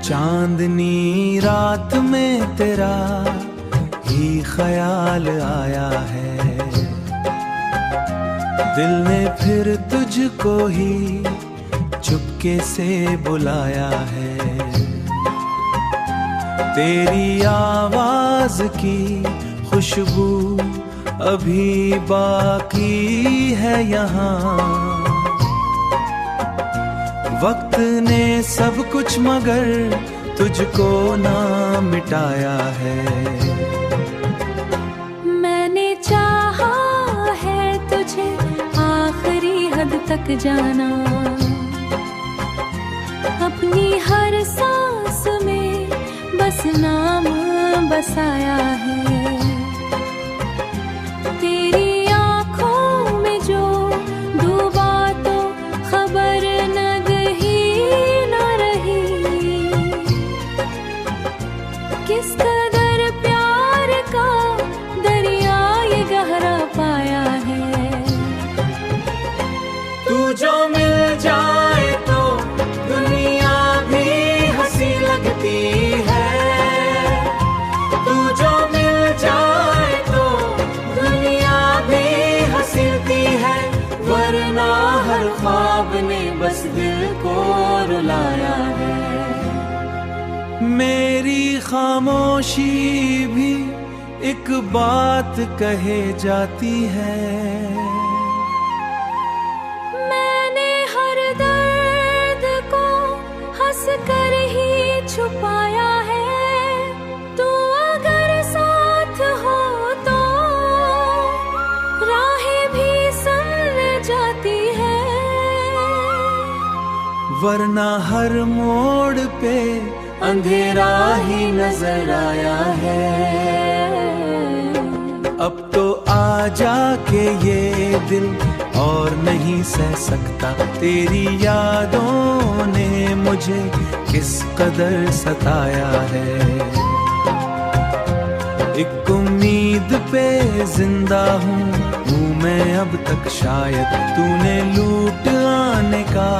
चांदनी रात में तेरा ही ख्याल आया है, दिल ने फिर तुझको ही चुपके से बुलाया है। तेरी आवाज की खुशबू अभी बाकी है यहाँ, वक्त ने सब कुछ मगर तुझको ना मिटाया है। मैंने चाहा है तुझे आखिरी हद तक जाना, अपनी हर सांस में बस नाम बसाया है। तेरी आँखों में जो डूबा तो खबर न रही, किस कदर प्यार का दरिया ये गहरा पाया है। तू जो मिल जाए तो दुनिया भी हंसी लगती है, तू जो मिल जाए तो दुनिया भी हंसती है, वरना हर ख्वाब ने बस दिल को रुलाया है। मेरी खामोशी भी एक बात कहे जाती है, मैंने हर दर्द को हंस कर ही छुपाया है। तू अगर साथ हो तो राहें भी संवर जाती है, वरना हर मोड़ पे अंधेरा ही नजर आया है। अब तो आजा के ये दिल और नहीं सह सकता, तेरी यादों ने मुझे किस कदर सताया है। एक उम्मीद पे जिंदा हूँ मैं अब तक, शायद तूने लूट आने का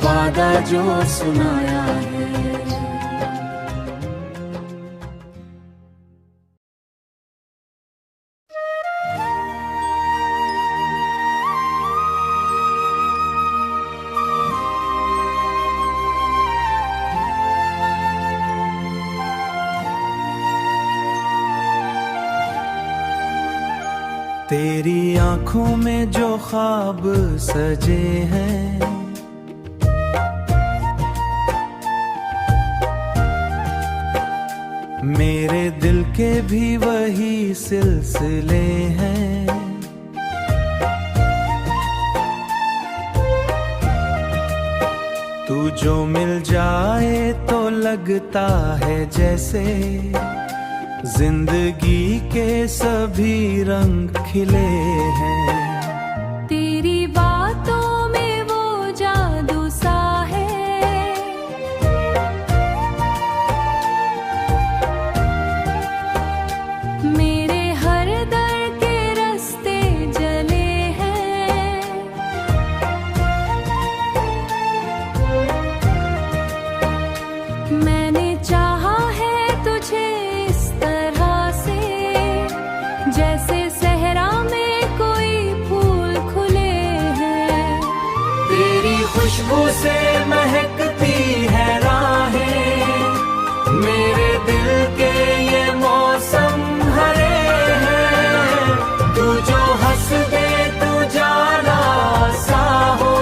वादा जो सुनाया है। तेरी आंखों में जो ख्वाब सजे हैं, मेरे दिल के भी वही सिलसिले हैं। तू जो मिल जाए तो लगता है जैसे जिंदगी के सभी रंग खिले हैं। तेरी बातों में वो जादू सा है, मेरे हर दर के रास्ते जले हैं। मैंने चाहा है तुझे इस तरह से, जैसे सहरा में कोई फूल खुले हैं। तेरी खुशबू से महकती है राहें, मेरे दिल के ये मौसम हरे हैं। तू जो हंस दे तू जाला सा हो,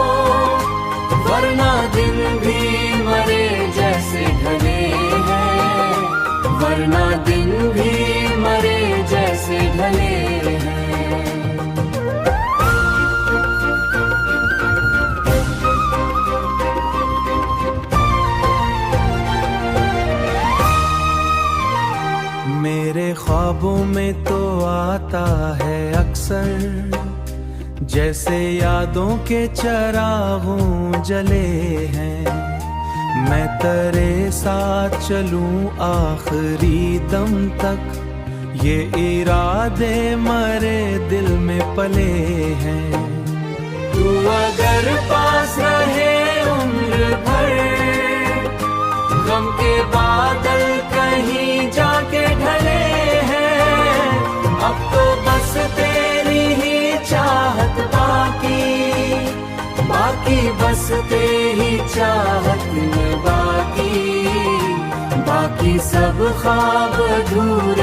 वरना दिन भी मरे जैसे ढले हैं, वरना दिन भी मरे जैसे ढले हैं। मेरे ख्वाबों में तो आता है अक्सर, जैसे यादों के चरागों जले हैं। मैं तेरे साथ चलूं आखिरी दम तक, ये इरादे मरे दिल में पले हैं। तू अगर पास रहे उम्र भर, शाम के बादल कहीं जाके ढले हैं, अब तो बस तेरी ही चाहत बाकी, बाकी बस तेरी चाहत में बाकी, बाकी सब ख्वाब अधूरे